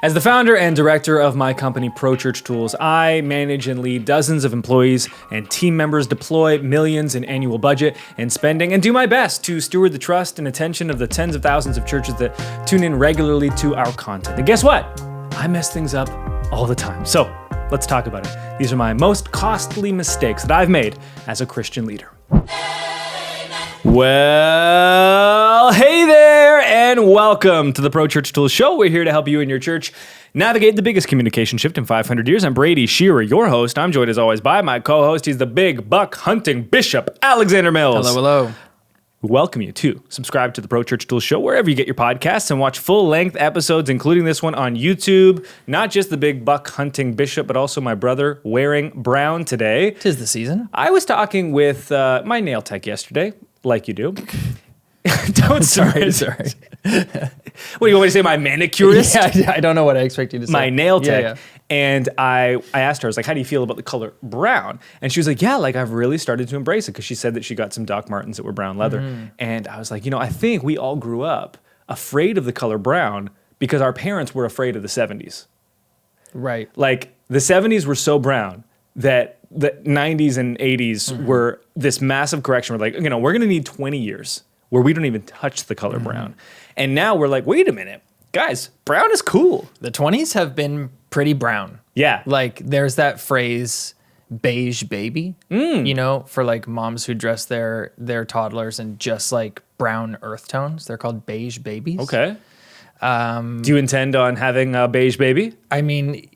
As the founder and director of my company, Pro Church Tools, I manage and lead dozens of employees and team members, deploy millions in annual budget and spending, and do my best to steward the trust and attention of the tens of thousands of churches that tune in regularly to our content. And guess what? I mess things up all the time. So let's talk about it. These are my most costly mistakes that I've made as a Christian leader. Well, hey there, and welcome to the Pro Church Tools Show. We're here to help you and your church navigate the biggest communication shift in 500 years. I'm Brady Shearer, your host. I'm joined as always by my co-host. He's the big buck hunting bishop, Alexander Mills. Hello. We welcome you to subscribe to the Pro Church Tools Show wherever you get your podcasts and watch full-length episodes, including this one on YouTube. Not just the big buck hunting bishop, but also my brother wearing brown today. 'Tis the season. I was talking with my nail tech yesterday, like you do. Sorry. What do you want me to say? My manicurist? Yeah, I don't know what I expect you to say. My nail tech. Yeah. And I asked her, I was like, how do you feel about the color brown? And she was like, yeah, like I've really started to embrace it, because she said that she got some Doc Martens that were brown leather. And I was like, I think we all grew up afraid of the color brown because our parents were afraid of the 70s. Right. Like the 70s were so brown that the 90s and 80s were this massive correction. We're like, we're going to need 20 years where we don't even touch the color brown. And now we're like, wait a minute, guys, brown is cool. The 20s have been pretty brown. Yeah. Like there's that phrase, beige baby, for like moms who dress their toddlers in just like brown earth tones. They're called beige babies. Okay. Do you intend on having a beige baby? I mean,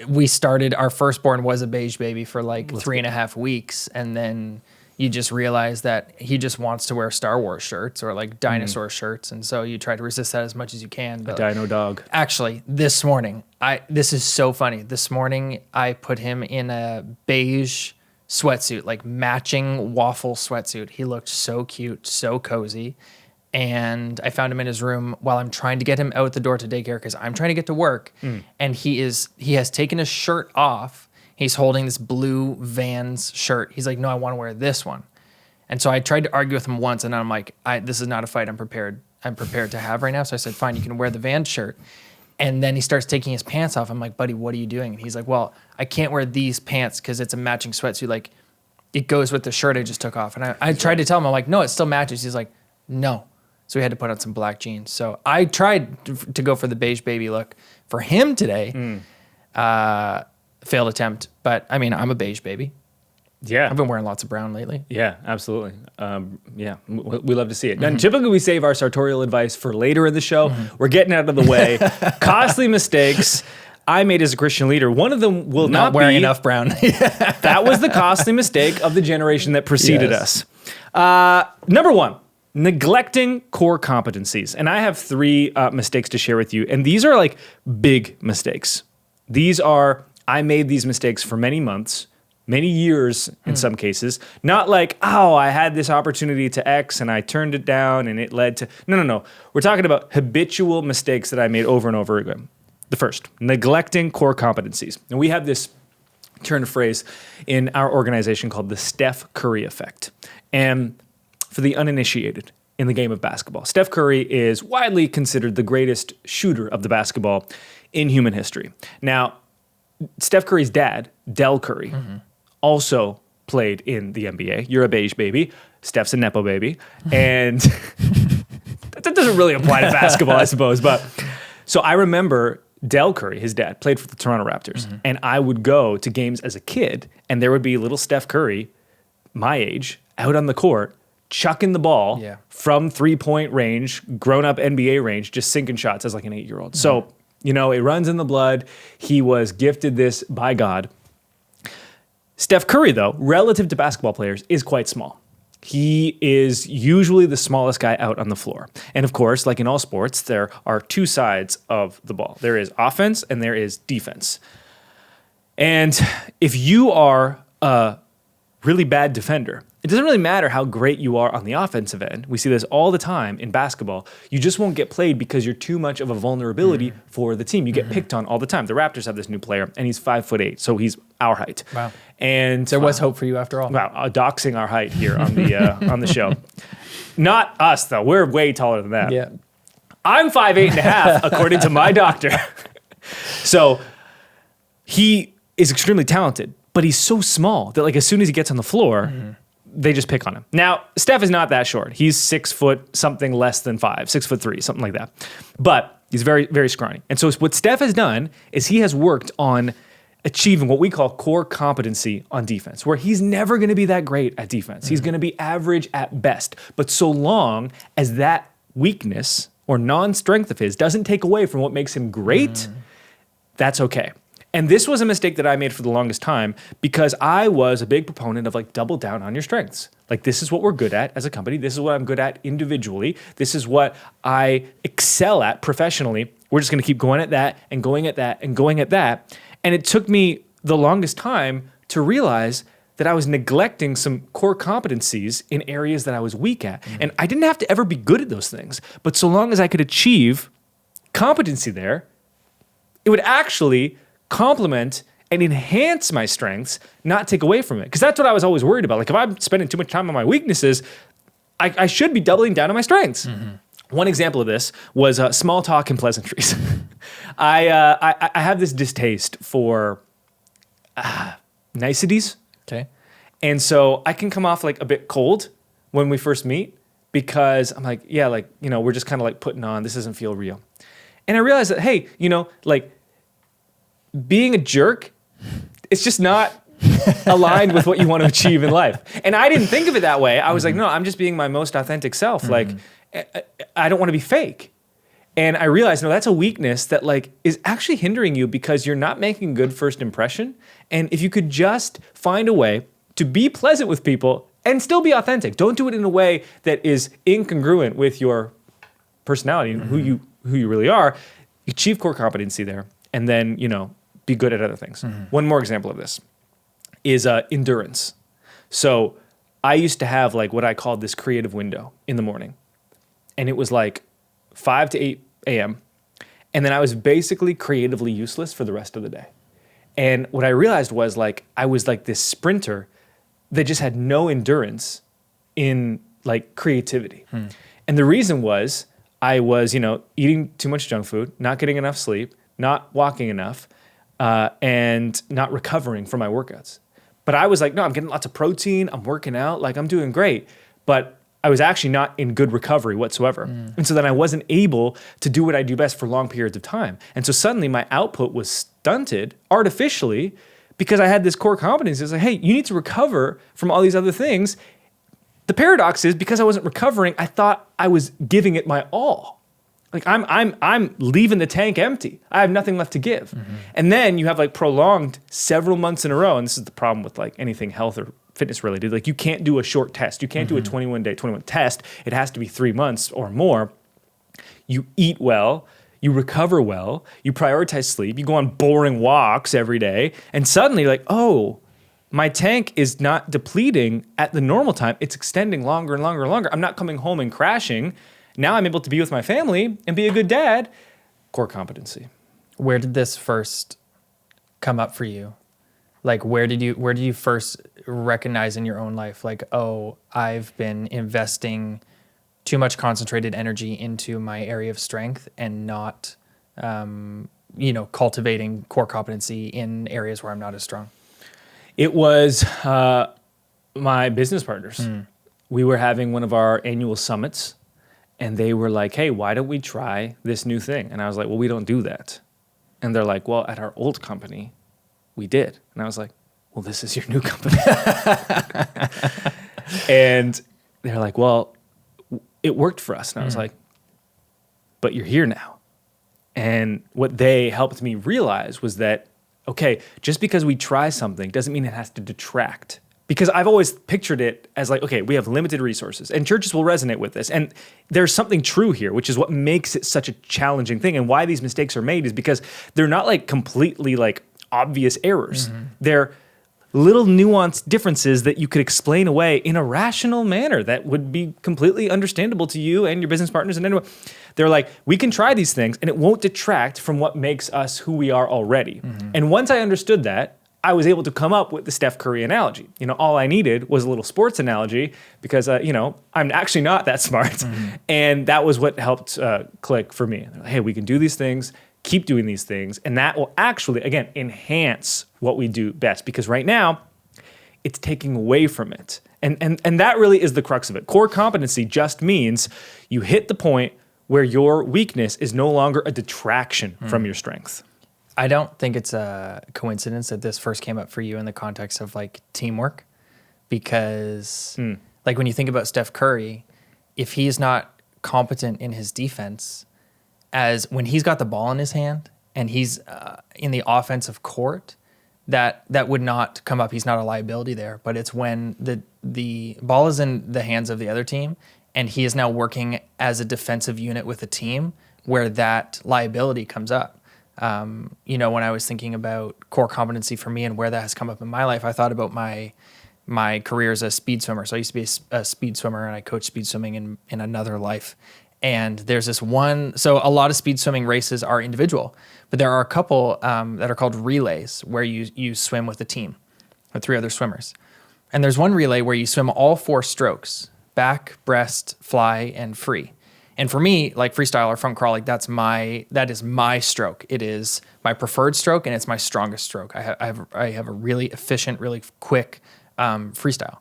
our firstborn was a beige baby for like 3.5 weeks. And then you just realize that he just wants to wear Star Wars shirts or like dinosaur shirts. And so you try to resist that as much as you can. But a dino dog. Actually, this morning, this is so funny. This morning, I put him in a beige sweatsuit, like matching waffle sweatsuit. He looked so cute, so cozy. And I found him in his room while I'm trying to get him out the door to daycare because I'm trying to get to work. And he has taken his shirt off. He's holding this blue Vans shirt. He's like, no, I want to wear this one. And so I tried to argue with him once, and I'm like, this is not a fight I'm prepared to have right now. So I said, fine, you can wear the Vans shirt. And then he starts taking his pants off. I'm like, buddy, what are you doing? And he's like, well, I can't wear these pants because it's a matching sweatsuit. Like, it goes with the shirt I just took off. And I tried to tell him, I'm like, no, it still matches. He's like, no. So we had to put on some black jeans. So I tried to go for the beige baby look for him today. Failed attempt, but I mean, I'm a beige baby. Yeah. I've been wearing lots of brown lately. Yeah, absolutely. We love to see it. And typically we save our sartorial advice for later in the show. We're getting out of the way. Costly mistakes I made as a Christian leader. One of them will not wearing be enough brown. That was the costly mistake of the generation that preceded us. Number one, neglecting core competencies. And I have 3 mistakes to share with you. And these are like big mistakes. I made these mistakes for many months, many years in some cases. Not like, I had this opportunity to X and I turned it down and it led to... No. We're talking about habitual mistakes that I made over and over again. The first, neglecting core competencies. And we have this turn of phrase in our organization called the Steph Curry effect. And for the uninitiated in the game of basketball, Steph Curry is widely considered the greatest shooter of the basketball in human history. Now, Steph Curry's dad, Del Curry, also played in the NBA. You're a beige baby. Steph's a Nepo baby. And that doesn't really apply to basketball, I suppose. But so I remember Del Curry, his dad, played for the Toronto Raptors. And I would go to games as a kid, and there would be little Steph Curry, my age, out on the court, chucking the ball from 3-point range, grown-up NBA range, just sinking shots as like an 8-year-old. So... it runs in the blood. He was gifted this by God. Steph Curry, though, relative to basketball players, is quite small. He is usually the smallest guy out on the floor. And of course, like in all sports, there are 2 sides of the ball. There is offense and there is defense. And if you are a really bad defender, it doesn't really matter how great you are on the offensive end. We see this all the time in basketball. You just won't get played because you're too much of a vulnerability for the team. You get picked on all the time. The Raptors have this new player, and he's 5'8", so he's our height. Wow. And there was hope for you after all. Wow, doxing our height here on the show. Not us, though. We're way taller than that. Yeah. I'm 5'8.5", according to my doctor. So he is extremely talented, but he's so small that like as soon as he gets on the floor, they just pick on him. Now, Steph is not that short. He's 6 foot something less than 5, 6'3", something like that. But he's very, very scrawny. And so what Steph has done is he has worked on achieving what we call core competency on defense, where he's never going to be that great at defense. He's going to be average at best. But so long as that weakness or non-strength of his doesn't take away from what makes him great, that's okay. And this was a mistake that I made for the longest time because I was a big proponent of like double down on your strengths. Like this is what we're good at as a company. This is what I'm good at individually. This is what I excel at professionally. We're just going to keep going at that and going at that and going at that. And it took me the longest time to realize that I was neglecting some core competencies in areas that I was weak at. And I didn't have to ever be good at those things. But so long as I could achieve competency there, it would actually complement and enhance my strengths, not take away from it. Because that's what I was always worried about. Like if I'm spending too much time on my weaknesses, I should be doubling down on my strengths. One example of this was small talk and pleasantries. I have this distaste for niceties. Okay. And so I can come off like a bit cold when we first meet because I'm like, yeah, like, you know, we're just kind of like putting on, this doesn't feel real. And I realized that, hey, you know, like being a jerk, it's just not aligned with what you want to achieve in life. And I didn't think of it that way. I was like, no, I'm just being my most authentic self. Like, I don't want to be fake. And I realized, no, that's a weakness that like is actually hindering you because you're not making a good first impression. And if you could just find a way to be pleasant with people and still be authentic, don't do it in a way that is incongruent with your personality and who you really are, achieve core competency there, and then, you know, be good at other things. One more example of this is endurance. So I used to have like what I called this creative window in the morning. And it was like 5 to 8 a.m. And then I was basically creatively useless for the rest of the day. And what I realized was like, I was like this sprinter that just had no endurance in like creativity. And the reason was I was, you know, eating too much junk food, not getting enough sleep, not walking enough, and not recovering from my workouts. But I was like, no, I'm getting lots of protein, I'm working out, like I'm doing great. But I was actually not in good recovery whatsoever. And so then I wasn't able to do what I do best for long periods of time. And so suddenly my output was stunted artificially because I had this core competence. It's like, hey, you need to recover from all these other things. The paradox is because I wasn't recovering, I thought I was giving it my all. Like I'm leaving the tank empty. I have nothing left to give. And then you have like prolonged several months in a row. And this is the problem with like anything health or fitness related. Like you can't do a short test. You can't do a 21 test. It has to be 3 months or more. You eat well, you recover well, you prioritize sleep, you go on boring walks every day. And suddenly you're like, oh, my tank is not depleting at the normal time. It's extending longer and longer and longer. I'm not coming home and crashing. Now I'm able to be with my family and be a good dad. Core competency. Where did this first come up for you? Like, where did you first recognize in your own life, like, oh, I've been investing too much concentrated energy into my area of strength and not, cultivating core competency in areas where I'm not as strong? It was my business partners. We were having one of our annual summits, and they were like, hey, why don't we try this new thing? And I was like, well, we don't do that. And they're like, well, at our old company, we did. And I was like, well, this is your new company. And they're like, well, it worked for us. And I was like, but you're here now. And what they helped me realize was that, okay, just because we try something doesn't mean it has to detract. Because I've always pictured it as like, okay, we have limited resources and churches will resonate with this. And there's something true here, which is what makes it such a challenging thing. And why these mistakes are made is because they're not like completely like obvious errors. They're little nuanced differences that you could explain away in a rational manner that would be completely understandable to you and your business partners and anyone. They're like, we can try these things and it won't detract from what makes us who we are already. And once I understood that, I was able to come up with the Steph Curry analogy. You know, all I needed was a little sports analogy because, I'm actually not that smart. And that was what helped click for me. They're like, hey, we can do these things. keep doing these things. And that will actually, again, enhance what we do best. Because right now, it's taking away from it. And that really is the crux of it. Core competency just means you hit the point where your weakness is no longer a detraction from your strength. I don't think it's a coincidence that this first came up for you in the context of like teamwork, because like when you think about Steph Curry, if he's not competent in his defense, as when he's got the ball in his hand and he's in the offensive court, that would not come up. He's not a liability there, but it's when the ball is in the hands of the other team and he is now working as a defensive unit with a team where that liability comes up. When I was thinking about core competency for me and where that has come up in my life, I thought about my career as a speed swimmer. So I used to be a speed swimmer, and I coached speed swimming in another life. And there's this one, so a lot of speed swimming races are individual, but there are a couple that are called relays where you swim with a team with 3 other swimmers. And there's one relay where you swim all 4 strokes: back, breast, fly, and free. And for me, like freestyle or front crawl, like that is my stroke. It is my preferred stroke, and it's my strongest stroke. I have a really efficient, really quick freestyle,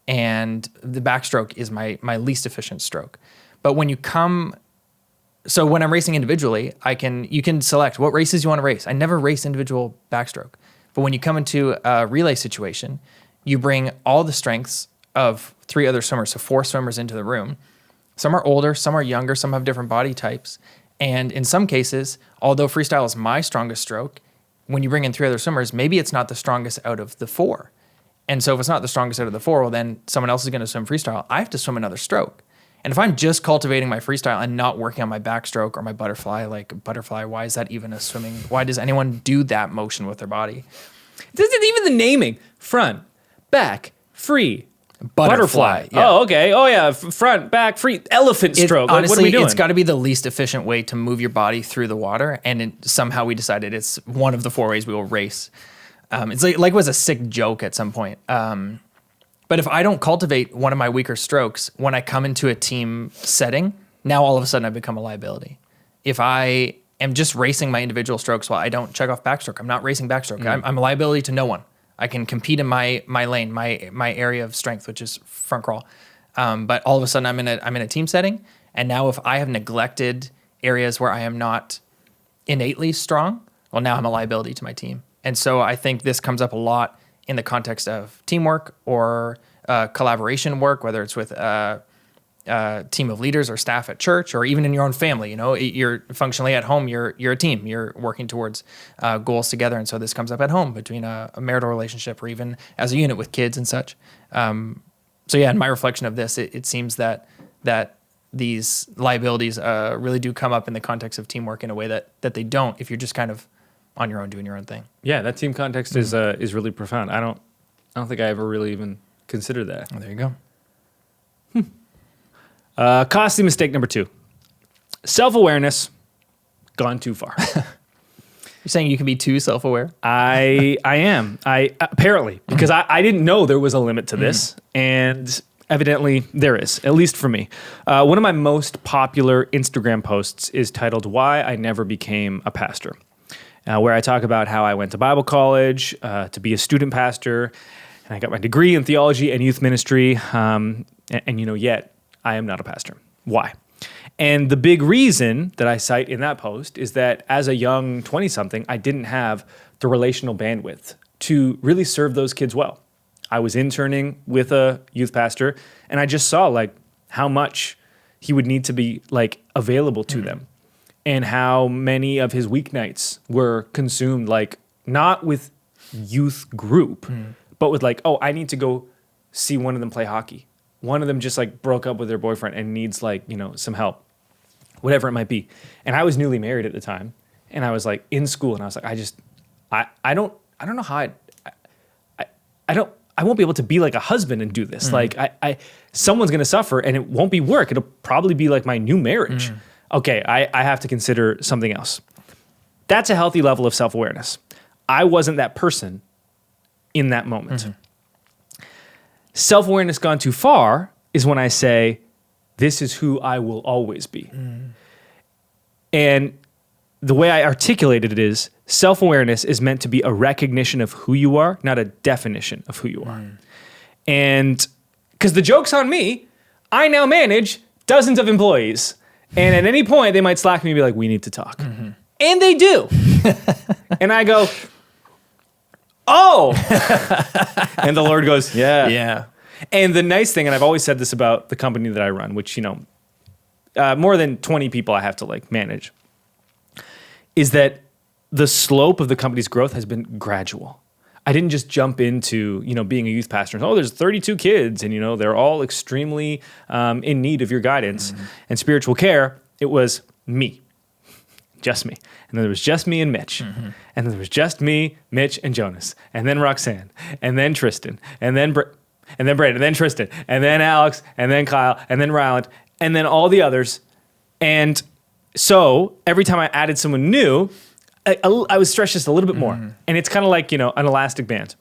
and the backstroke is my least efficient stroke. But when I'm racing individually, you can select what races you want to race. I never race individual backstroke. But when you come into a relay situation, you bring all the strengths of 3 other swimmers, so 4 swimmers into the room. Some are older, some are younger, some have different body types. And in some cases, although freestyle is my strongest stroke, when you bring in 3 other swimmers, maybe it's not the strongest out of the 4. And so if it's not the strongest out of the 4, well, then someone else is going to swim freestyle. I have to swim another stroke. And if I'm just cultivating my freestyle and not working on my backstroke or my butterfly, why is that even a swimming? Why does anyone do that motion with their body? Even the naming, front, back, free, butterfly. Yeah. Oh, okay. Oh, yeah. Front, back, free, elephant stroke. Honestly, what are we doing? It's got to be the least efficient way to move your body through the water. And somehow we decided it's one of the 4 ways we will race. It's like it was a sick joke at some point. But if I don't cultivate one of my weaker strokes, when I come into a team setting, now all of a sudden I become a liability. If I am just racing my individual strokes while I don't check off backstroke, I'm not racing backstroke. I'm a liability to no one. I can compete in my lane, my area of strength, which is front crawl. But all of a sudden I'm in a team setting, and now if I have neglected areas where I am not innately strong, well, now I'm a liability to my team. And so I think this comes up a lot in the context of teamwork or collaboration work, whether it's with a team of leaders or staff at church, or even in your own family. You're functionally at home, you're a team, you're working towards goals together. And so this comes up at home between a marital relationship or even as a unit with kids and such. So yeah, in my reflection of this, it seems that these liabilities really do come up in the context of teamwork in a way that they don't if you're just kind of on your own doing your own thing. Yeah, that team context is really profound. I don't think I ever really even considered that. Well, there you go. Costly mistake number 2. Self-awareness gone too far. You're saying you can be too self-aware? I am. Apparently, because I didn't know there was a limit to this, and evidently there is, at least for me. One of my most popular Instagram posts is titled "Why I Never Became a Pastor," where I talk about how I went to Bible college to be a student pastor, and I got my degree in theology and youth ministry, and yet I am not a pastor. Why? And the big reason that I cite in that post is that as a young 20-something, I didn't have the relational bandwidth to really serve those kids well. I was interning with a youth pastor, and I just saw how much he would need to be available to them, and how many of his weeknights were consumed not with youth group, but with I need to go see one of them play hockey. One of them just broke up with their boyfriend and needs some help, whatever it might be. And I was newly married at the time, and I was in school, and I was I don't know how I won't be able to be like a husband and do this. Someone's going to suffer, and it won't be work. It'll probably be my new marriage. Okay, I have to consider something else. That's a healthy level of self-awareness. I wasn't that person in that moment. Self-awareness gone too far is when I say, this is who I will always be. And the way I articulated it is self-awareness is meant to be a recognition of who you are, not a definition of who you are. And because the joke's on me, I now manage dozens of employees. And at any point, they might slack me and be like, we need to talk. And they do. And I go, oh. And the Lord goes, yeah. Yeah. And the nice thing, and I've always said this about the company that I run, which, more than 20 people I have to like manage, is that the slope of the company's growth has been gradual. I didn't just jump into, being a youth pastor and, there's 32 kids and, they're all extremely in need of your guidance and spiritual care. It was me, just me. And then there was just me and Mitch. And then there was just me, Mitch, and Jonas. And then Roxanne. And then Tristan. And then Brady. And then Tristan. And then Alex. And then Kyle. And then Ryland. And then all the others. And so every time I added someone new, I was stretched just a little bit more. And it's kind of like, an elastic band.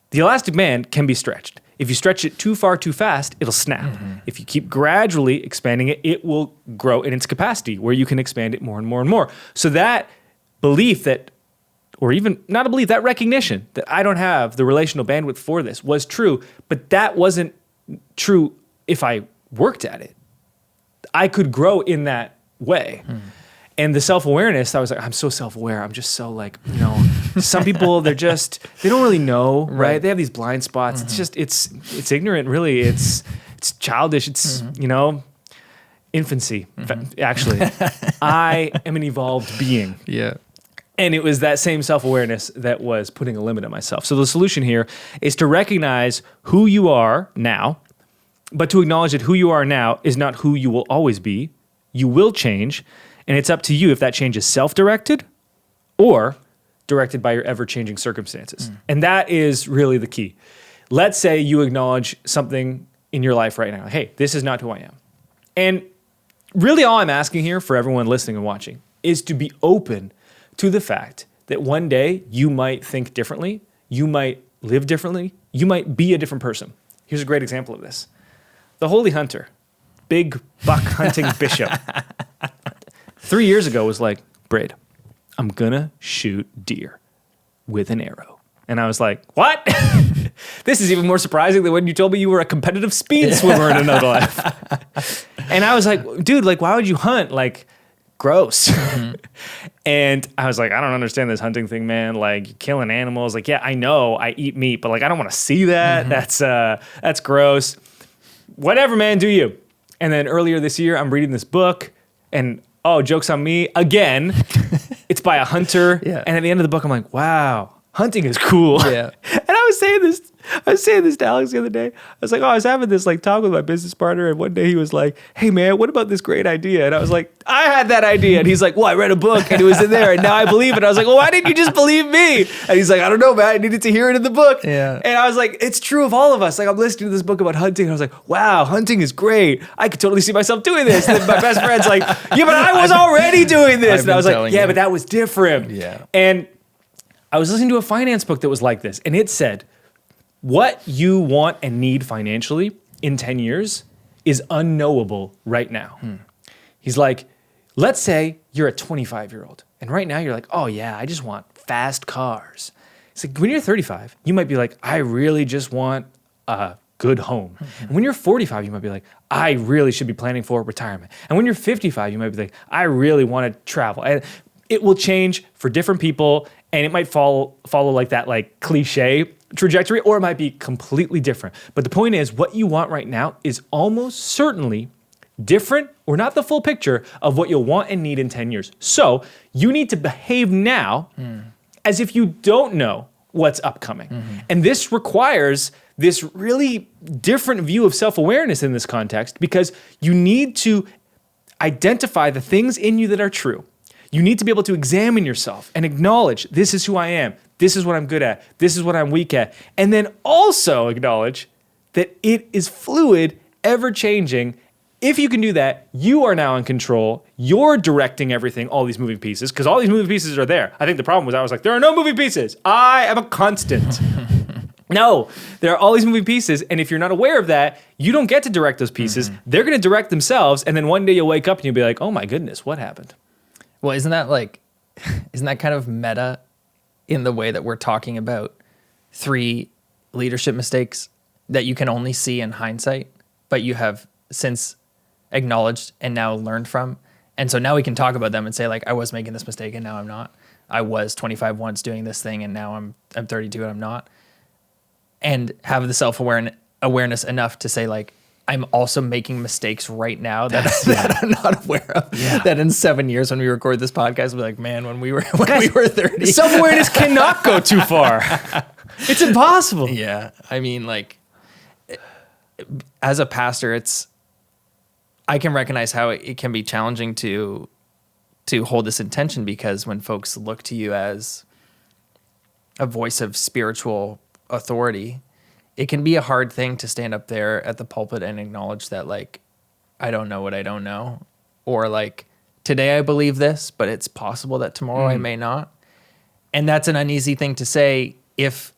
The elastic band can be stretched. If you stretch it too far, too fast, it'll snap. If you keep gradually expanding it, it will grow in its capacity where you can expand it more and more and more. So that belief that, or even not a belief, that recognition that I don't have the relational bandwidth for this was true, but that wasn't true if I worked at it. I could grow in that way. And the self-awareness, I was like, I'm so self-aware. I'm just so like, some people, they don't really know, right? They have these blind spots. It's just, it's ignorant, really. It's childish. It's, infancy. Actually, I am an evolved being. Yeah. And it was that same self-awareness that was putting a limit on myself. So the solution here is to recognize who you are now, but to acknowledge that who you are now is not who you will always be. You will change. And it's up to you if that change is self-directed or directed by your ever-changing circumstances. And that is really the key. Let's say you acknowledge something in your life right now. Hey, this is not who I am. And really all I'm asking here for everyone listening and watching is to be open to the fact that one day you might think differently, you might live differently, you might be a different person. Here's a great example of this. The Holy Hunter, big buck hunting bishop, 3 years ago was like, Brady, I'm gonna shoot deer with an arrow. And I was like, what? This is even more surprising than when you told me you were a competitive speed swimmer in another life. And I was like, dude, like, why would you hunt? Like, gross. And I was like, I don't understand this hunting thing, man. Like, killing animals. Like, yeah, I know I eat meat, but like, I don't want to see that. That's gross. Whatever, man, do you? And then earlier this year, I'm reading this book and joke's on me again. It's by a hunter. Yeah. And at the end of the book, I'm like, wow, hunting is cool. Yeah. And I was saying this to Alex the other day. I was like, I was having this like talk with my business partner. And one day he was like, hey man, what about this great idea? And I was like, I had that idea. And he's like, well, I read a book and it was in there and now I believe it. I was like, well, why didn't you just believe me? And he's like, I don't know, man. I needed to hear it in the book. Yeah. And I was like, it's true of all of us. Like I'm listening to this book about hunting. And I was like, wow, hunting is great. I could totally see myself doing this. And then my best friend's like, yeah, but I was already doing this. And I was like, yeah, but that was different. Yeah. And I was listening to a finance book that was like this. And it said, what you want and need financially in 10 years is unknowable right now. He's like, let's say you're a 25-year-old. And right now you're like, oh yeah, I just want fast cars. It's like when you're 35, you might be like, I really just want a good home. And when you're 45, you might be like, I really should be planning for retirement. And when you're 55, you might be like, I really want to travel. And it will change for different people. And it might follow like that like cliche trajectory, or it might be completely different. But the point is, what you want right now is almost certainly different or not the full picture of what you'll want and need in 10 years. So you need to behave now as if you don't know what's upcoming. And this requires this really different view of self-awareness in this context, because you need to identify the things in you that are true. You need to be able to examine yourself and acknowledge, this is who I am. This is what I'm good at. This is what I'm weak at. And then also acknowledge that it is fluid, ever-changing. If you can do that, you are now in control. You're directing everything, all these moving pieces, because all these moving pieces are there. I think the problem was I was like, there are no moving pieces. I am a constant. No, there are all these moving pieces. And if you're not aware of that, you don't get to direct those pieces. They're going to direct themselves. And then one day you'll wake up and you'll be like, oh my goodness, what happened? Well, isn't that kind of meta in the way that we're talking about 3 leadership mistakes that you can only see in hindsight, but you have since acknowledged and now learned from? And so now we can talk about them and say, like, I was making this mistake and now I'm not. I was 25 once doing this thing and now I'm 32 and I'm not. And have the self-awareness enough to say, like, I'm also making mistakes right now that I'm not aware of. Yeah. That in 7 years when we record this podcast, we'll be like, man, when we were 30. Self-awareness cannot go too far. It's impossible. Yeah. I mean, like, as a pastor, I can recognize how it can be challenging to hold this intention, because when folks look to you as a voice of spiritual authority, it can be a hard thing to stand up there at the pulpit and acknowledge that, like, I don't know what I don't know, or like, today I believe this, but it's possible that tomorrow I may not. And that's an uneasy thing to say if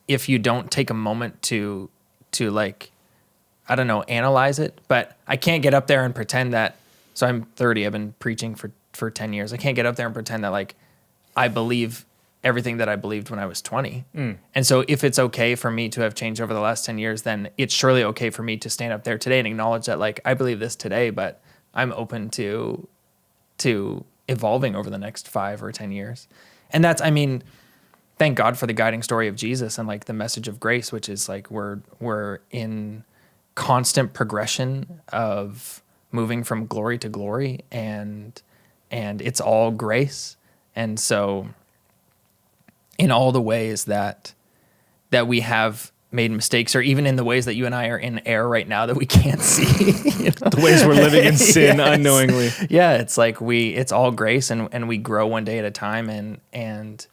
you don't take a moment to like, I don't know, analyze it. But I can't get up there and pretend that, so I'm 30, I've been preaching for 10 years. I can't get up there and pretend that, like, I believe everything that I believed when I was 20. And so if it's okay for me to have changed over the last 10 years, then it's surely okay for me to stand up there today and acknowledge that, like, I believe this today, but I'm open to evolving over the next 5 or 10 years. And that's, I mean, thank God for the guiding story of Jesus and, like, the message of grace, which is, like, we're in constant progression of moving from glory to glory, and it's all grace. And so in all the ways that we have made mistakes, or even in the ways that you and I are in error right now that we can't see, you know? The ways we're living in sin unknowingly. Yeah, it's like it's all grace, and we grow one day at a time, and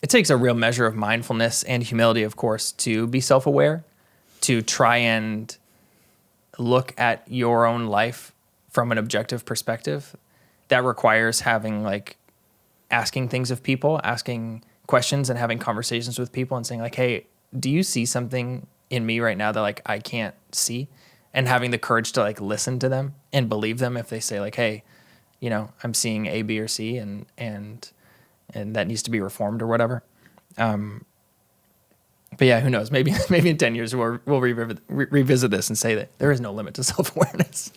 it takes a real measure of mindfulness and humility, of course, to be self-aware, to try and look at your own life from an objective perspective. That requires having, like, asking things of people, asking questions and having conversations with people and saying, like, hey, do you see something in me right now that, like, I can't see? And having the courage to, like, listen to them and believe them if they say, like, hey, you know, I'm seeing A, B, or C, and that needs to be reformed or whatever. But yeah, who knows? Maybe in 10 years we'll revisit this and say that there is no limit to self-awareness.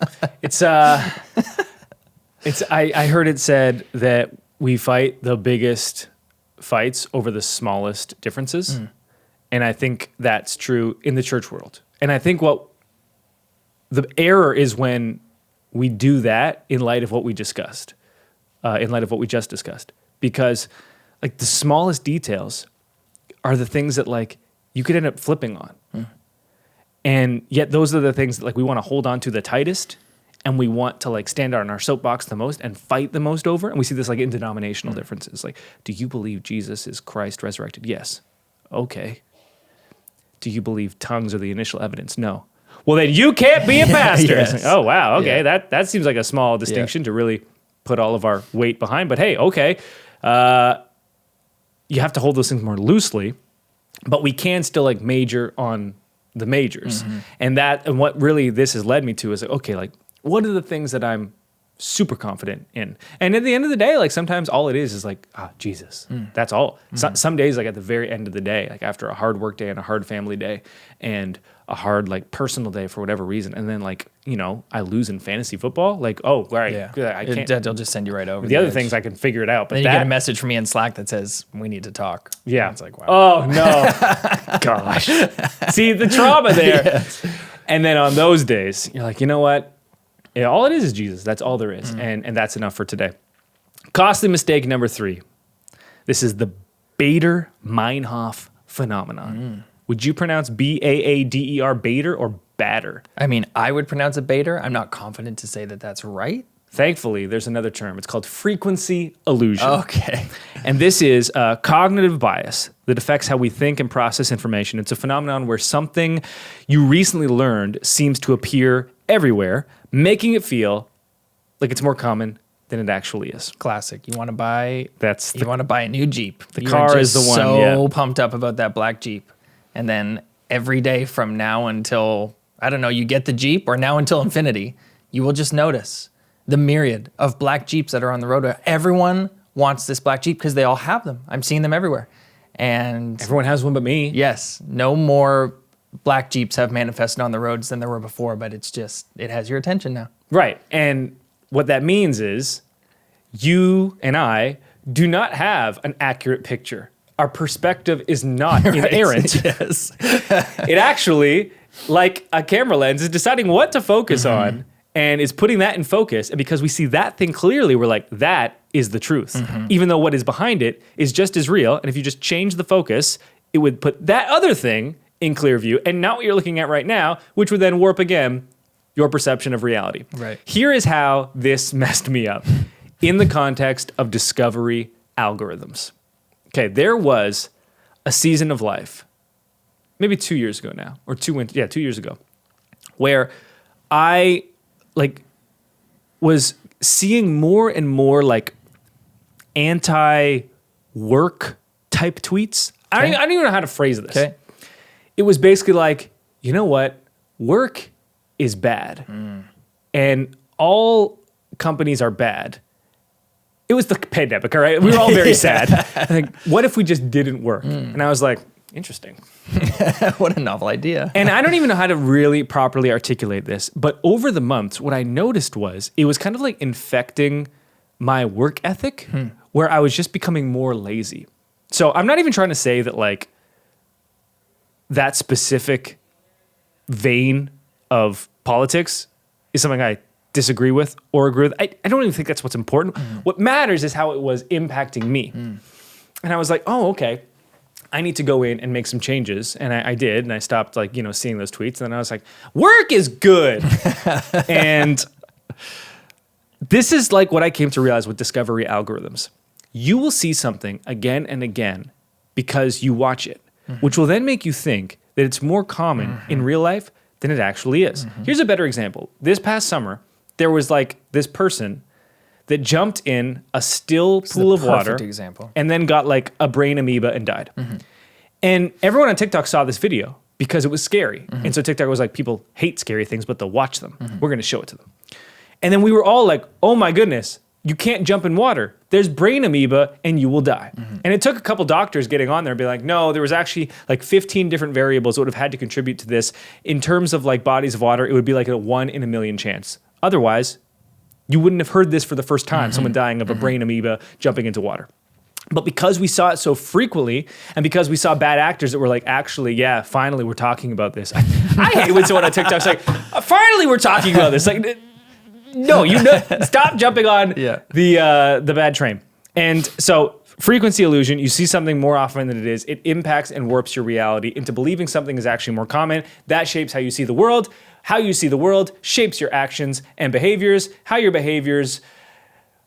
I heard it said that we fight the biggest fights over the smallest differences. And I think that's true in the church world. And I think what the error is when we do that in light of what we discussed, in light of what we just discussed. Because, like, the smallest details are the things that, like, you could end up flipping on. And yet those are the things that, like, we want to hold on to the tightest, and we want to, like, stand on our soapbox the most and fight the most over. And we see this, like, in denominational differences. Like, do you believe Jesus is Christ resurrected? Yes. Okay. Do you believe tongues are the initial evidence? No. Well, then you can't be a pastor. Yes. Like, oh, wow. Okay. Yeah. That seems like a small distinction to really put all of our weight behind. But hey, okay. You have to hold those things more loosely, but we can still, like, major on the majors. And what really this has led me to is, like, okay, like, what are the things that I'm super confident in? And at the end of the day, like, sometimes all it is like, Jesus. That's all. Some days, like, at the very end of the day, like, after a hard work day and a hard family day and a hard, like, personal day for whatever reason, and then, like, you know, I lose in fantasy football, like, oh, right, I can't. They'll just send you right over. The other things I can figure it out. But then you get a message from me in Slack that says, we need to talk. Yeah. And it's like, wow. Oh, no. Gosh. See, the trauma there. Yes. And then on those days, you're like, you know what? Yeah, all it is Jesus. That's all there is. And that's enough for today. Costly mistake number 3. This is the Baader-Meinhof Phenomenon. Would you pronounce Baader, Baader, or Bader? I mean, I would pronounce it Bader. I'm not confident to say that that's right. Thankfully, there's another term. It's called frequency illusion. Okay. And this is cognitive bias that affects how we think and process information. It's a phenomenon where something you recently learned seems to appear everywhere, making it feel like it's more common than it actually is. Classic. You want to buy a new Jeep. The car is the one. So pumped up about that black Jeep. And then every day from now until, I don't know, you get the Jeep, or now until infinity, you will just notice the myriad of black Jeeps that are on the road. Everyone wants this black Jeep because they all have them. I'm seeing them everywhere. And Everyone has one but me. yes, no more black Jeeps have manifested on the roads than there were before, but it has your attention now. Right. And what that means is you and I do not have an accurate picture. Our perspective is not inerrant. Yes. It actually, like a camera lens, is deciding what to focus on and is putting that in focus. And because we see that thing clearly, we're like, that is the truth. Even though what is behind it is just as real. And if you just change the focus, it would put that other thing in clear view and not what you're looking at right now, which would then warp again your perception of reality. Right. Here is how this messed me up in the context of discovery algorithms. Okay, there was a season of life, maybe 2 years ago now, or 2 years ago, where I was seeing more and more like anti-work type tweets. I don't even know how to phrase this. Okay. It was basically like, you know what? Work is bad. And all companies are bad. It was the pandemic, all right? We were all very sad. Like, what if we just didn't work? And I was like, interesting. What a novel idea. And I don't even know how to really properly articulate this, but over the months, what I noticed was it was kind of like infecting my work ethic, where I was just becoming more lazy. So I'm not even trying to say that like that specific vein of politics is something I disagree with or agree with. I don't even think that's what's important. What matters is how it was impacting me. And I was like, oh, okay. I need to go in and make some changes. And I did. And I stopped like, seeing those tweets. And then I was like, work is good. And this is like what I came to realize with discovery algorithms. You will see something again and again because you watch it, which will then make you think that it's more common in real life than it actually is. Here's a better example. This past summer, there was like this person that jumped in a still pool of water example. and then got like a brain amoeba and died. And everyone on TikTok saw this video because it was scary. And so TikTok was like, people hate scary things, but they'll watch them. We're going to show it to them. And then we were all like, oh my goodness, you can't jump in water. There's brain amoeba and you will die. And it took a couple doctors getting on there and be like, no, there was actually like 15 different variables that would have had to contribute to this. In terms of like bodies of water, it would be like a 1 in a million chance. Otherwise, you wouldn't have heard this for the first time, someone dying of a brain amoeba jumping into water. But because we saw it so frequently, and because we saw bad actors that were like, actually, yeah, finally we're talking about this. I hate when someone on TikTok's like, finally we're talking about this. Like, no, stop jumping on the bad train. And so frequency illusion, you see something more often than it is. It impacts and warps your reality into believing something is actually more common. That shapes how you see the world. How you see the world shapes your actions and behaviors. How your behaviors,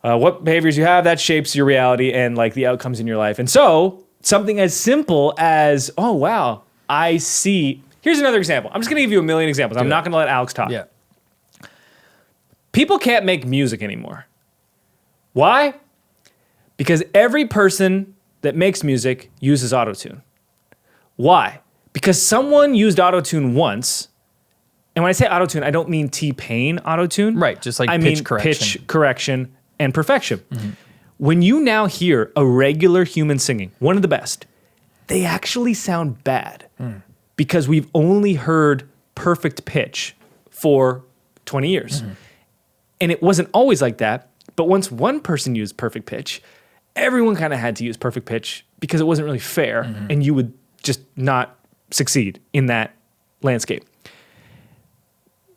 what behaviors you have, that shapes your reality and like the outcomes in your life. And so something as simple as, oh, wow, I see. Here's another example. I'm just going to give you a million examples. I'm not going to let Alex talk. Yeah. People can't make music anymore. Why? Because every person that makes music uses autotune. Why? Because someone used autotune once. And when I say autotune, I don't mean T-Pain autotune. Right, just like I pitch mean correction. pitch correction and perfection. When you now hear a regular human singing, one of the best, they actually sound bad because we've only heard perfect pitch for 20 years. And it wasn't always like that, but once one person used perfect pitch, everyone kind of had to use perfect pitch because it wasn't really fair and you would just not succeed in that landscape.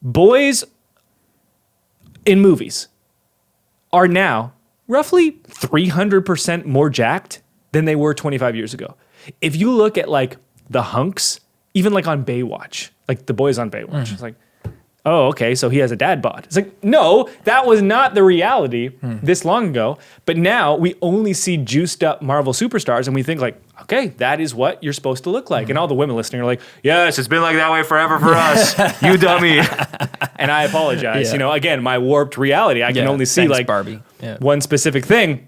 Boys in movies are now roughly 300% more jacked than they were 25 years ago. If you look at like the hunks, even like on Baywatch, like the boys on Baywatch, it's like, oh, okay, so he has a dad bod. It's like, no, that was not the reality this long ago. But now we only see juiced up Marvel superstars and we think like, okay, that is what you're supposed to look like. And all the women listening are like, yes, it's been like that way forever for us, you dummy. And I apologize. Again, my warped reality. I can only see like Barbie. one specific thing.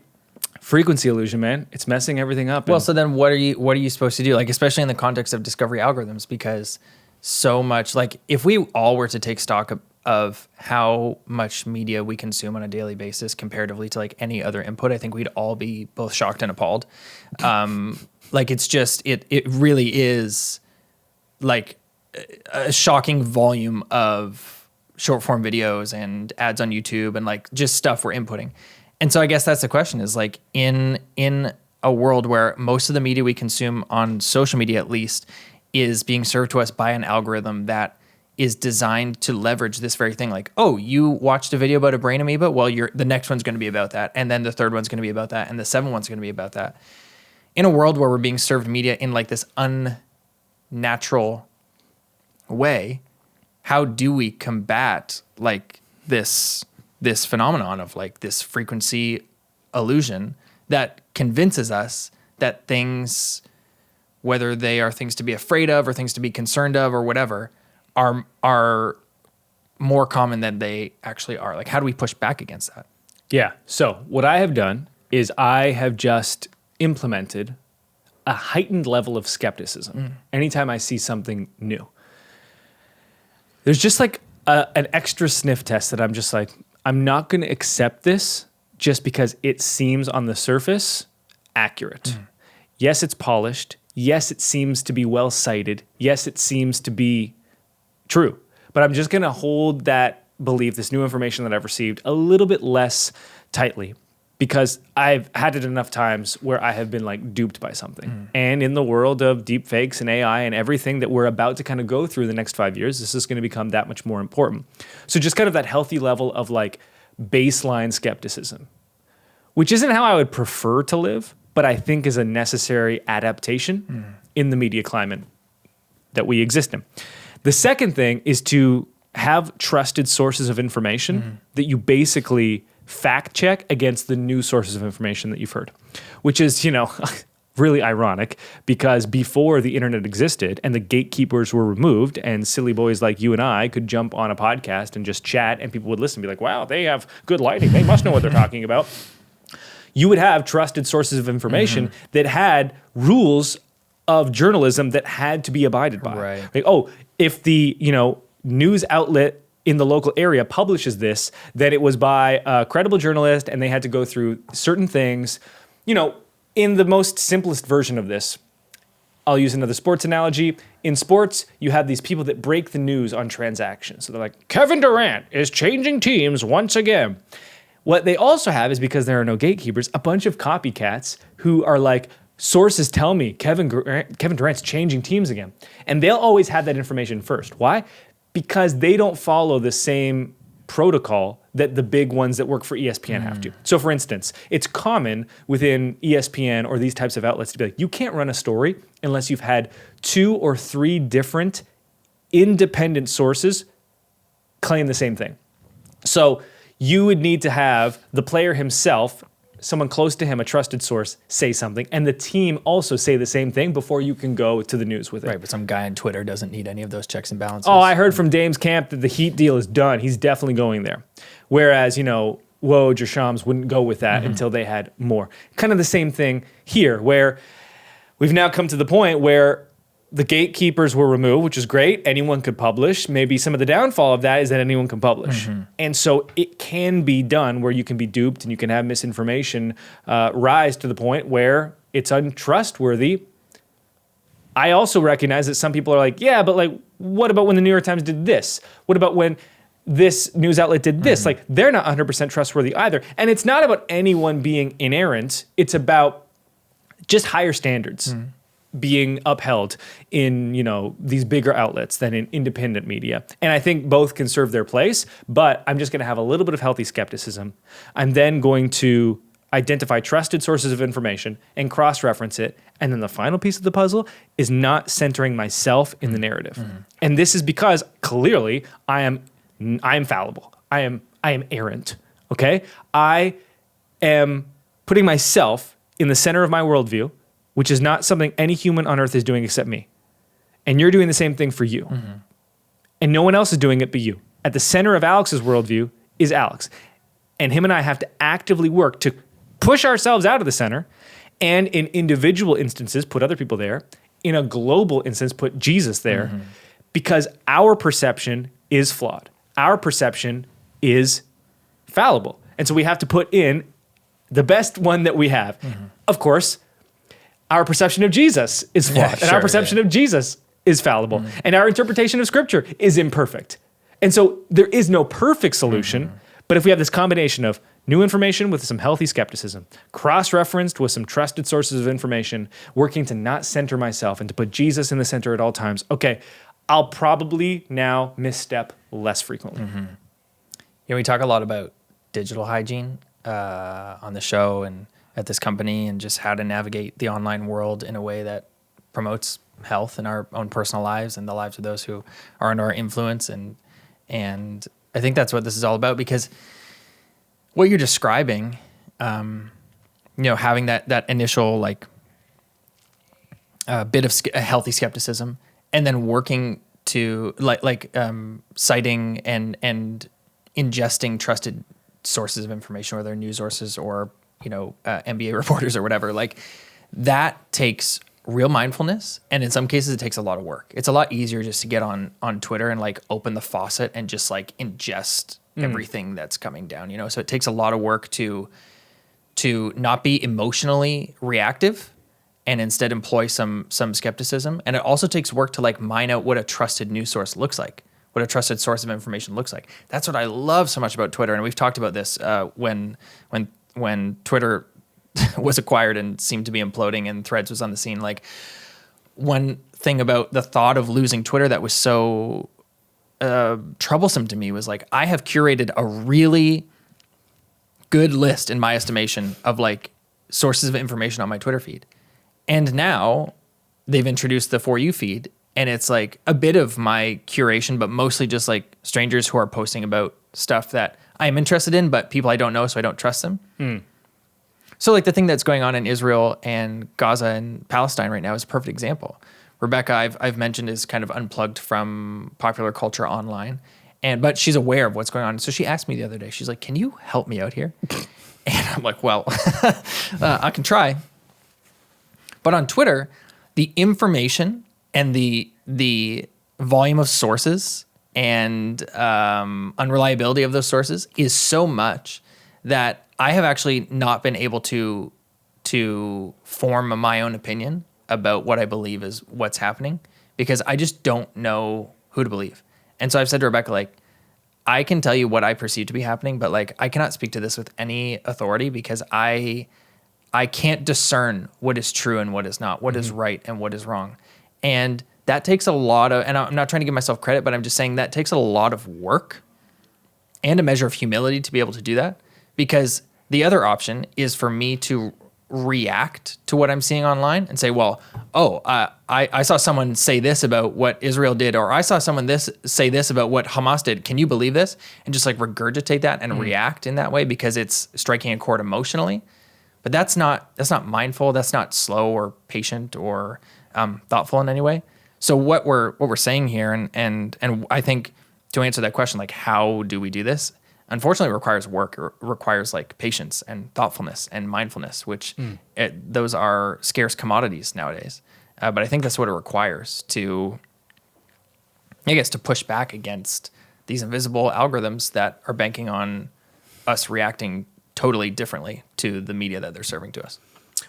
Frequency illusion, man. It's messing everything up. Well, so then what are you supposed to do? Like, especially in the context of discovery algorithms, because so much, like if we all were to take stock of how much media we consume on a daily basis comparatively to like any other input, I think we'd all be both shocked and appalled. Like it's just, it really is like a shocking volume of short form videos and ads on YouTube and like just stuff we're inputting. And so I guess that's the question is like in a world where most of the media we consume on social media at least is being served to us by an algorithm that is designed to leverage this very thing. Like, oh, you watched a video about a brain amoeba? Well, the next one's going to be about that. And then the third one's going to be about that. And the seventh one's going to be about that. In a world where we're being served media in like this unnatural way, how do we combat like this phenomenon of like this frequency illusion that convinces us that things, whether they are things to be afraid of or things to be concerned of or whatever, are more common than they actually are? Like, how do we push back against that? Yeah. So what I have done is I have just implemented a heightened level of skepticism anytime I see something new. There's just like an extra sniff test that I'm just like, I'm not going to accept this just because it seems on the surface accurate. Yes, it's polished. Yes, it seems to be well cited. Yes, it seems to be true. But I'm just going to hold that belief, this new information that I've received, a little bit less tightly because I've had it enough times where I have been like duped by something. And in the world of deep fakes and AI and everything that we're about to kind of go through the next 5 years, this is going to become that much more important. So just kind of that healthy level of like baseline skepticism, which isn't how I would prefer to live, but I think is a necessary adaptation in the media climate that we exist in. The second thing is to have trusted sources of information that you basically fact check against the new sources of information that you've heard, which is, you know, really ironic because before the internet existed and the gatekeepers were removed and silly boys like you and I could jump on a podcast and just chat and people would listen and be like, wow, they have good lighting. They must know what they're talking about. You would have trusted sources of information that had rules of journalism that had to be abided by. Right. Like, oh, if the, you know, news outlet in the local area publishes this, then it was by a credible journalist and they had to go through certain things. You know, in the most simplest version of this, I'll use another sports analogy. In sports, you have these people that break the news on transactions. So they're like, Kevin Durant is changing teams once again. What they also have is, because there are no gatekeepers, a bunch of copycats who are like, sources tell me Kevin Durant's changing teams again. And they'll always have that information first. Why? Because they don't follow the same protocol that the big ones that work for ESPN have to. So for instance, it's common within ESPN or these types of outlets to be like, you can't run a story unless you've had 2 or 3 different independent sources claim the same thing. So you would need to have the player himself, someone close to him, a trusted source, say something, and the team also say the same thing before you can go to the news with it. Right, but some guy on Twitter doesn't need any of those checks and balances. Oh, I heard from Dame's camp that the Heat deal is done. He's definitely going there. Whereas, you know, Woj or Shams wouldn't go with that until they had more. Kind of the same thing here, where we've now come to the point where the gatekeepers were removed, which is great. Anyone could publish. Maybe some of the downfall of that is that anyone can publish. And so it can be done where you can be duped and you can have misinformation rise to the point where it's untrustworthy. I also recognize that some people are like, yeah, but like, what about when the New York Times did this? What about when this news outlet did this? Like, they're not 100% trustworthy either. And it's not about anyone being inerrant. It's about just higher standards being upheld in, you know, these bigger outlets than in independent media. And I think both can serve their place, but I'm just going to have a little bit of healthy skepticism. I'm then going to identify trusted sources of information and cross-reference it. And then the final piece of the puzzle is not centering myself in the narrative. And this is because clearly I am fallible. I am errant. Okay? I am putting myself in the center of my worldview, which is not something any human on earth is doing except me. And you're doing the same thing for you. And no one else is doing it but you. At the center of Alex's worldview is Alex. And him and I have to actively work to push ourselves out of the center, and in individual instances, put other people there. In a global instance, put Jesus there, because our perception is flawed. our perception is fallible. And so we have to put in the best one that we have. Of course, our perception of Jesus is flawed, and our perception of Jesus is fallible, and our interpretation of Scripture is imperfect. And so there is no perfect solution, but if we have this combination of new information with some healthy skepticism, cross-referenced with some trusted sources of information, working to not center myself and to put Jesus in the center at all times, okay, I'll probably now misstep less frequently. We talk a lot about digital hygiene on the show and at this company, and just how to navigate the online world in a way that promotes health in our own personal lives and the lives of those who are under our influence. And I think that's what this is all about, because what you're describing, having that initial bit of a healthy skepticism, and then working to citing and ingesting trusted sources of information, whether news sources or NBA reporters or whatever, that takes real mindfulness, and in some cases it takes a lot of work. It's a lot easier just to get on Twitter and open the faucet and just ingest everything that's coming down, so it takes a lot of work to not be emotionally reactive and instead employ some skepticism. And it also takes work to mine out what a trusted news source looks like, what a trusted source of information looks like. That's what I love so much about Twitter, and we've talked about this when Twitter was acquired and seemed to be imploding and Threads was on the scene. One thing about the thought of losing Twitter that was so troublesome to me was I have curated a really good list, in my estimation, of sources of information on my Twitter feed. And now they've introduced the For You feed, and it's a bit of my curation, but mostly just strangers who are posting about stuff that I'm interested in, but people I don't know, so I don't trust them. So the thing that's going on in Israel and Gaza and Palestine right now is a perfect example. Rebecca, I've mentioned, is kind of unplugged from popular culture online, but she's aware of what's going on. So she asked me the other day, she's like, "Can you help me out here?" And I'm like, "Well, I can try." But on Twitter, the information and the volume of sources and unreliability of those sources is so much that I have actually not been able to form my own opinion about what I believe is what's happening, because I just don't know who to believe. And so I've said to Rebecca, I can tell you what I perceive to be happening, but I cannot speak to this with any authority, because I can't discern what is true and what is not, what is right and what is wrong. And that takes a lot of, and I'm not trying to give myself credit, but I'm just saying that takes a lot of work and a measure of humility to be able to do that. Because the other option is for me to react to what I'm seeing online and say, well, I saw someone say this about what Israel did, or I saw someone say this about what Hamas did. Can you believe this? And just regurgitate that and react in that way because it's striking a chord emotionally. But that's not mindful. That's not slow or patient or thoughtful in any way. So what we're saying here, and I think to answer that question, how do we do this? Unfortunately, it requires work. It requires patience and thoughtfulness and mindfulness, which those are scarce commodities nowadays. But I think that's what it requires to push back against these invisible algorithms that are banking on us reacting totally differently to the media that they're serving to us.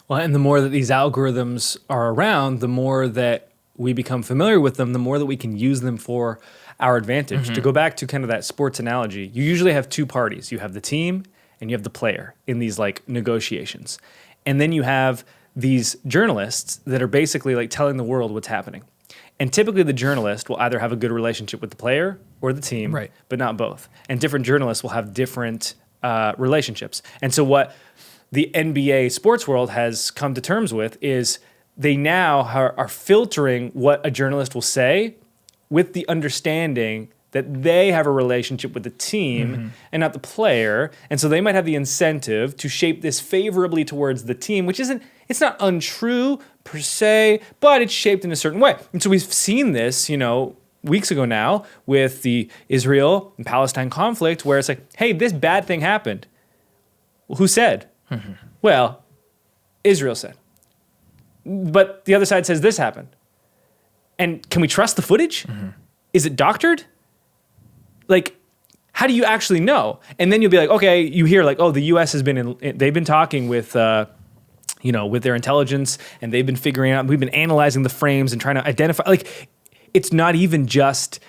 Well, and the more that these algorithms are around, the more that we become familiar with them, the more that we can use them for our advantage. To go back to kind of that sports analogy, you usually have two parties. You have the team and you have the player in these negotiations. And then you have these journalists that are basically telling the world what's happening. And typically the journalist will either have a good relationship with the player or the team, right, but not both. And different journalists will have different relationships. And so what the NBA sports world has come to terms with is they now are filtering what a journalist will say with the understanding that they have a relationship with the team and not the player. And so they might have the incentive to shape this favorably towards the team, which it's not untrue per se, but it's shaped in a certain way. And so we've seen this, weeks ago now with the Israel and Palestine conflict, where it's hey, this bad thing happened. Well, who said? Well, Israel said. But the other side says this happened. And can we trust the footage? Is it doctored? how do you actually know? And then you'll be like, okay, you hear like, oh, the U.S. has they've been talking with, with their intelligence, and they've been figuring out, we've been analyzing the frames and trying to identify, like, it's not even just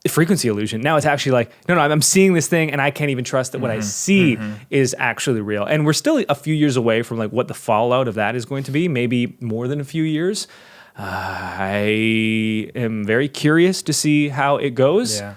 frequency illusion. Now it's actually like, no, I'm seeing this thing and I can't even trust that what I see is actually real. And we're still a few years away from like what the fallout of that is going to be, maybe more than a few years. I am very curious to see how it goes. Yeah.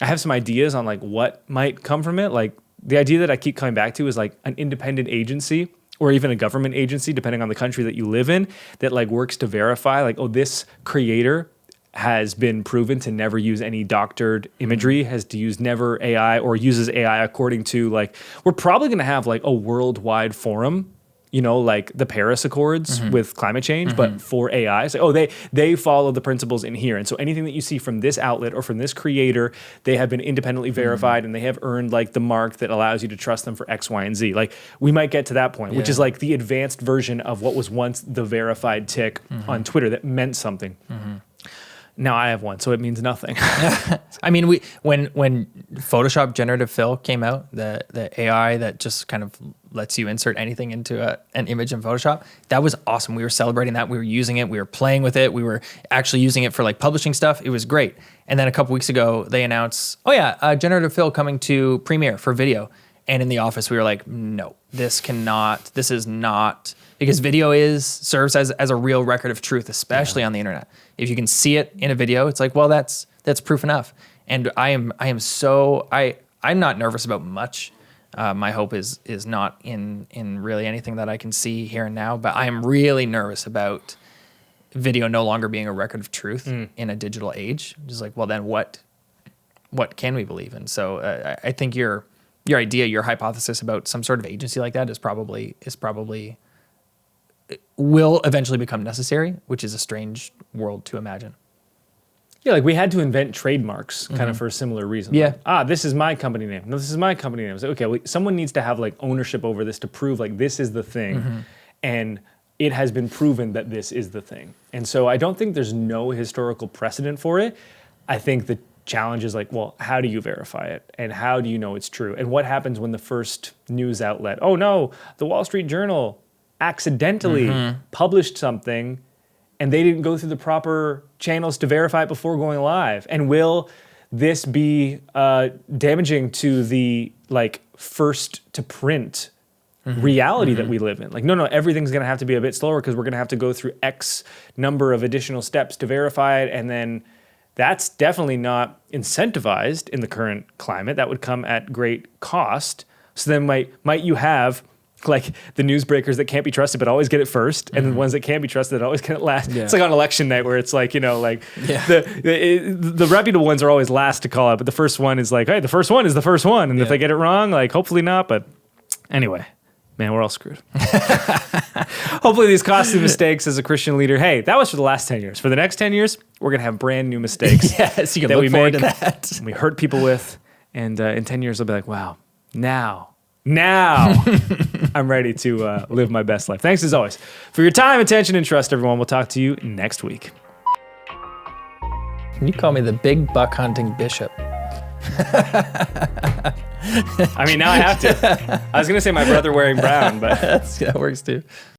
I have some ideas on like what might come from it. Like the idea that I keep coming back to is like an independent agency or even a government agency, depending on the country that you live in, that like works to verify like, oh, this creator has been proven to never use any doctored imagery, has to use never AI or uses AI according to like, we're probably going to have like a worldwide forum, like the Paris Accords with climate change, but for AI. So, they follow the principles in here. And so anything that you see from this outlet or from this creator, they have been independently verified and they have earned like the mark that allows you to trust them for X, Y, and Z. Like we might get to that point, which is like the advanced version of what was once the verified tick on Twitter that meant something. Now I have one, so it means nothing. I mean, when Photoshop generative fill came out, the AI that just kind of lets you insert anything into an image in Photoshop, that was awesome. We were celebrating that. We were using it. We were playing with it. We were actually using it for like publishing stuff. It was great. And then a couple weeks ago, they announced, generative fill coming to Premiere for video. And in the office, we were like, no, this is not, because video serves as a real record of truth, especially on the internet. If you can see it in a video, it's like, well, that's proof enough. And I'm not nervous about much. My hope is not in really anything that I can see here and now, but I am really nervous about video no longer being a record of truth in a digital age. Just like, well, then what can we believe in? So I think your idea, your hypothesis about some sort of agency like that is probably will eventually become necessary, which is a strange world to imagine. Yeah, like we had to invent trademarks kind of for a similar reason. Yeah. Like, this is my company name. No, this is my company name. It's like, okay, well, someone needs to have like ownership over this to prove like this is the thing. And it has been proven that this is the thing. And so I don't think there's no historical precedent for it. I think the challenge is like, well, how do you verify it? And how do you know it's true? And what happens when the first news outlet, oh no, the Wall Street Journal accidentally published something and they didn't go through the proper channels to verify it before going live? And will this be damaging to the like first to print reality that we live in? Like, no, everything's going to have to be a bit slower because we're going to have to go through X number of additional steps to verify it. And then that's definitely not incentivized in the current climate. That would come at great cost. So then might you have like the newsbreakers that can't be trusted but always get it first, and the ones that can't be trusted that always get it last. Yeah. It's like on election night where it's like, the reputable ones are always last to call out, but the first one is like, hey, the first one is the first one. And if they get it wrong, like hopefully not. But anyway, man, we're all screwed. Hopefully these costly mistakes as a Christian leader, hey, that was for the last 10 years. For the next 10 years, we're going to have brand new mistakes yes, you can that look we forward make, to that. and we hurt people with. And in 10 years, they'll be like, wow, now I'm ready to live my best life. Thanks as always for your time, attention, and trust, everyone. We'll talk to you next week. Can you call me the big buck hunting bishop? I mean, now I have to. I was going to say my brother wearing brown, but that works too.